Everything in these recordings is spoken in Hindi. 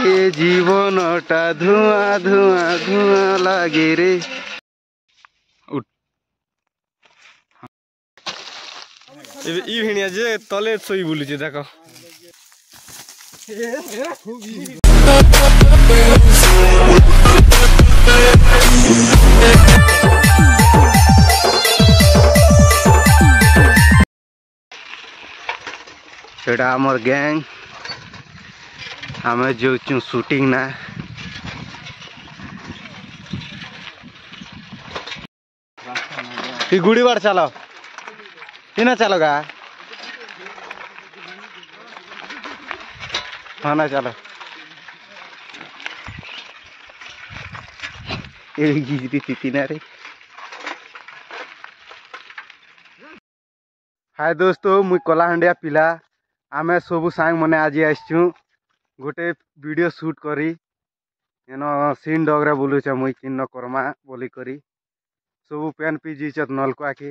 ए जीवनटा धुआं धुआं धुआं लागे रे। ई भिणिया जे तले सोई बुलुचे देखो एटा हमर गैंग हमें जो शूटिंग ना गुड़ी बार चलो ना चलो गा हाँ ना चलो ना रे। हाय दोस्तों मुई कलाहांडिया पिला आमे सबू सांग मने आज आसचु गोटे वीडियो शूट करी एनो सीन डगरे बोलुचे मुई किन्न करमा बोली करी सबू पेन पिजीचत नलका के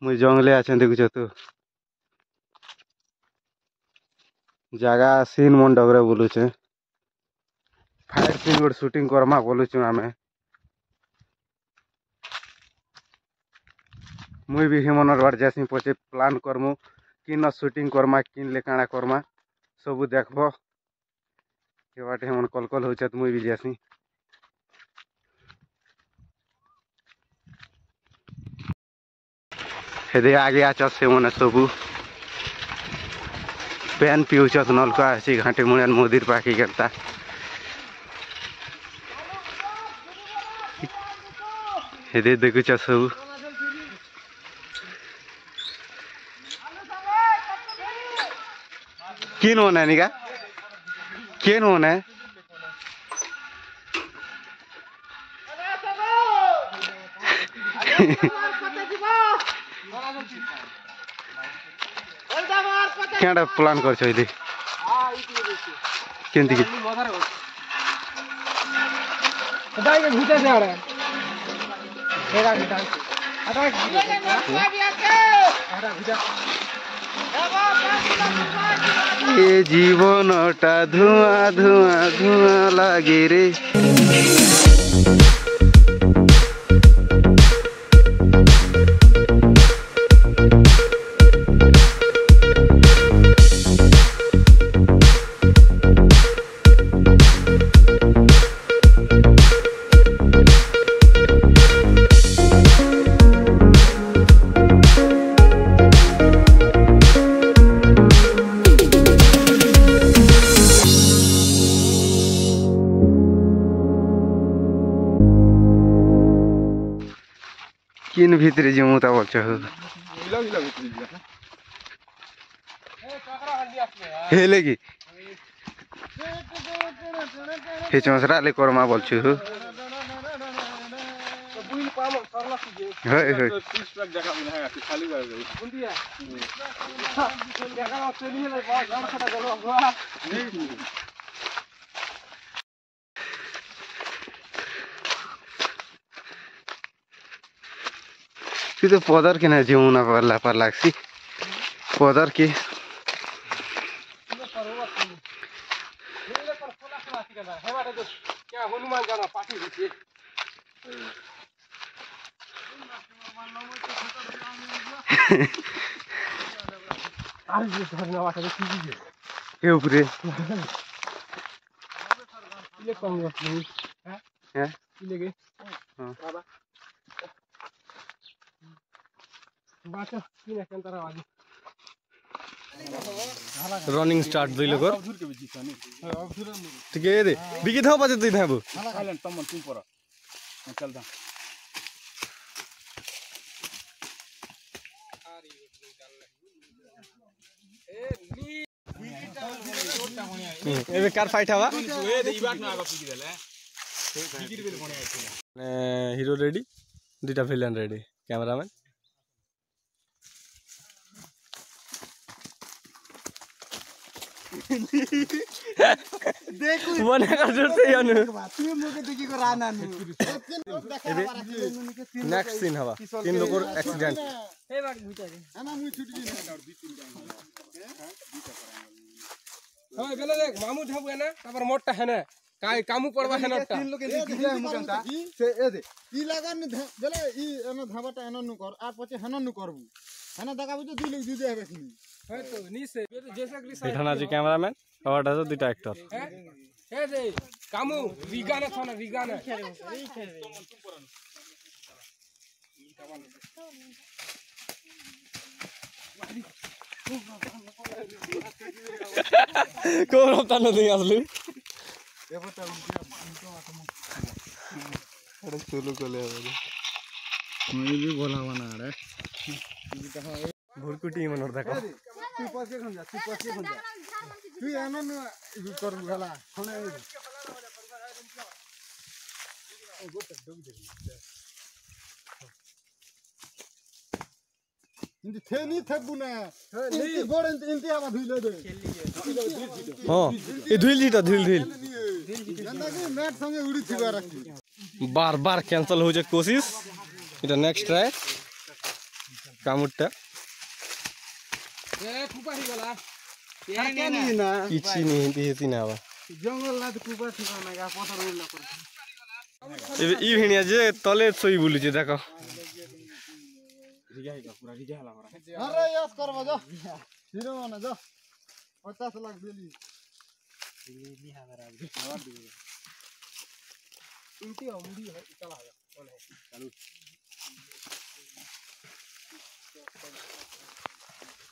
मुई जंगले आछे देखुच तू जगह सीन मन डगरे बोलुचे फाइट सीन गोटे शूटिंग करमा बोलुचु आमे मुई भी हिमनर बार जैसी पचे प्लान करमु किन शूटिंग करमा किन ले काଣା करमा सबू देखबो के बाटे हमन कल कल होचत मुई भी जैसी हेदे आगे आचत से मने सबू पेन पिउचत नलका आसी घाटे मुनियान मोदीर पाखी करता हेदे देखुच सबू केन होना है निका केन होना है क्या प्लान कर केंती ए जीवनटा धुआं धुआं धुआं लागे रे। किन भितरे जिमु ता बोलछ हेले की हे चौसरा ले करमा बोलछु होय होय तो पदर के ना जीवना परला पर लागसी पदर के ऊपरे रनिंग स्टार्ट दुई लोग ठीक है दे बिकी था बजे तुई था बु साइलेंट तमन तुम पर चल दा एबे कार फाइट हवा ए दे ई बाट न आगा पिकी देले बिकी रे बने आइछ हीरो रेडी दुटा विलेन रेडी कैमरामैन देखो बने का जरूरत है यानु तू मोके देखि को राना नु नेक्स्ट सीन हवा तीन लोगों एक्सीडेंट हे बात बुझा रे हां मुई छुट गई ना और 2-3 हां बेले देख मामू ढबु है ना तापर मोटटा है ना काय कामू पड़वा है नटा तीन लोग के दिखे हम कंता से ए दे ई लगन बेले ई एनो धाबाटा एनो नु कर आ पछे हनो नु करबू हना दगा बुझे दुई लोग जुदे हेबे खनी है तो नी से जैसे कि এখানে আছে ক্যামেরাম্যান আর আছে দুইটা অ্যাক্টর हे दे कामू रिगाना था ना रिगाना কোন রপ্তানো দিই আসলি अरे चलो कोले হবে मैं भी बोला बना रे ভুরকুটি মনর দেখো तू पछे खन जा तू एनो नु करबू गला खने इंती थे नी थे बुने इंती गोड़ इंती आवा धुइले दे হ্যাঁ এই ধুইল দিটা ধুইল ধুইল एंदा की मैट संगे उड़ी थिबा रखी बार बार कैंसिल हो जाए कोशिश এটা নেক্সট ট্রাই কামুরটা ए कुपा ही गला यार क्या नहीं ना কিছু নেই হিন্দি হেসি না আবার जंगल ना तो कुबा थिबा ना गा पथर उड़ला कर ই ভিনিয়া যে তলে সই বলুছে দেখো अरे यस करबो जा हिरो माने जा 50 लाख देली इंती उड़ी है चला है चालू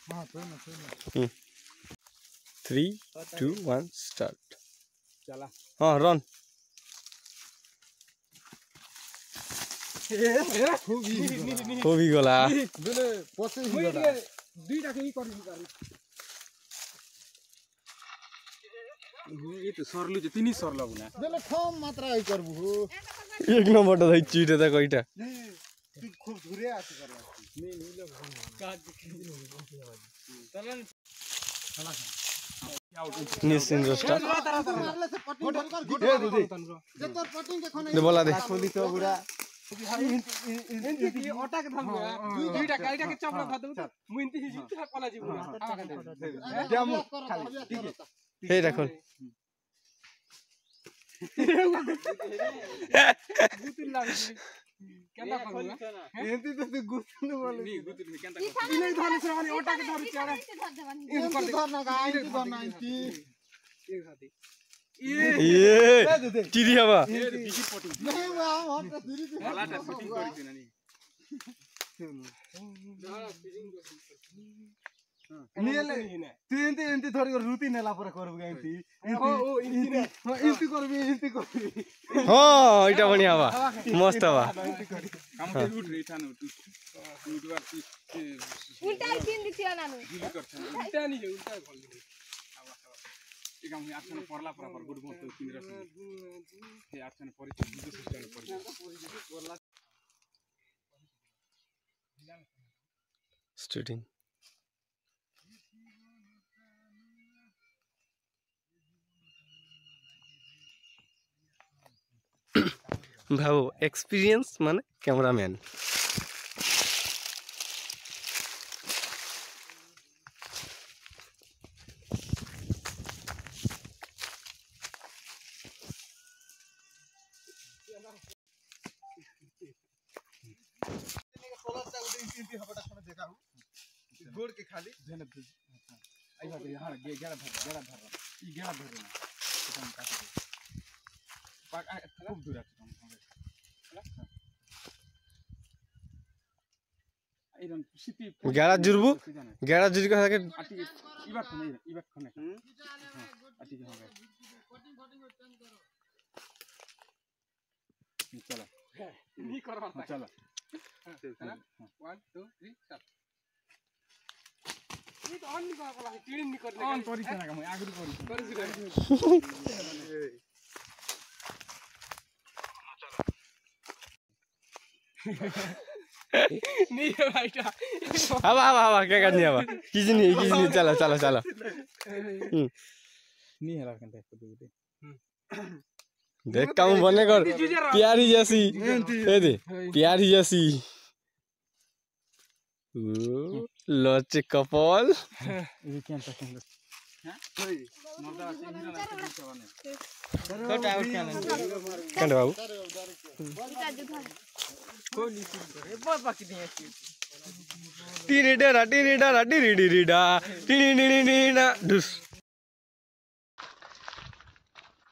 हां तो ना 3 2 1 स्टार्ट चला हाँ रन हो भी गला बेले पछे ही मुई गला दुईटा के ई करबी गाड़ी ये तो सरलु जे तिनी सरला बुना बेले कम मात्रा ही करबू हो एक नंबरটা ধরছি এটা দেখো এটা तू खूब घुरे आती करला निश्चिंत स्टार्ट मारले से पटिंग कर जे तोर पटिंग के खने दे बोला दे खोली तो बुरा इंती की ओटा के धम दुईटा गाड़ीटा के चपला ध दउ मुई इंती हिजी त पला जीबू डेमो खाली ठीक है हे देखो गुतिल लागी केना करूगा एंती तो तू गुतन बोले नी गुतिल में केनता इने धरले से माने ओटा के धरु चारा इन कर धरना गाइंती धरना इंती एक साथी ये टीडी हवा नहीं मैं हम तो धीरे धीरे वालाटा शूटिंग करी नानी निले तू एंती एंती थोड़ी रुति नेला पर करबु एंती ओ इंती ने एंती करबी हाँ এটা बढ़िया हवा मस्त हवा काम के उठ रे थान उठवा उल्टा तीन दिखियो नानु उल्टा नहीं है उल्टा भल ए काम में आछन परला पर गुड मत केन्द्र से आछन परिचय दुई सिस्टम परिचय स्टार्टिंग ভাবো এক্সপিরিয়েন্স মানে ক্যামেরাম্যান गोड़ के खाली जेने आई बात हां गेड़ा धर ई गेड़ा धर ना एकदम काट दे पाक खूब दूर আছে आइरन सिटी গেড়া জুড়বু গেড়া জুড়ি কথা থাকে আটি ইবাট খনে আটি के होगा चलो नहीं करवा चलो 1 2 3 स्टार्ट ये तो ऑन नहीं करला टीडिंग नहीं करले ऑन करी छना का मैं आगु करी नहीं है भाईटा हवा हवा हवा क्या करनी हवा किसी नहीं चलो चलो चलो नहीं है लगन टाइप को देख काम बने कर प्यारी जैसी ए दे प्यारी जैसी लॉजिक कपल ये क्या पसंद ନର୍ଦା ଅଛି ହିରୋ ନା ସେମାନେ କେଣ୍ଡେ ବାବୁ ଟିନି ଡେରା ଟିନି ଡାରା ଟିନି ଡିରିଡା ଟିନି ଟିନି ଟିନା ଡୁସ୍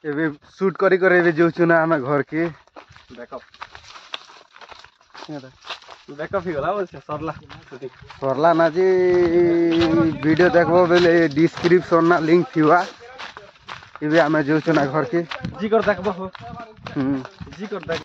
ଏବେ ସୁଟ୍ କରି କରି ଏବେ ଯାଉଛୁ ନା ଆମେ ଘରକେ ବ୍ୟାକଅପ୍ ବ୍ୟାକଅପ୍ ହେଇଗଲା ବୋଲছে ସରଲା सरला ना जी वीडियो देखबो बेले डिस्क्रिप्शन ना लिंक थिवा इबे हमें जो ना घर के जी कर देखबो हम्म जी कर देख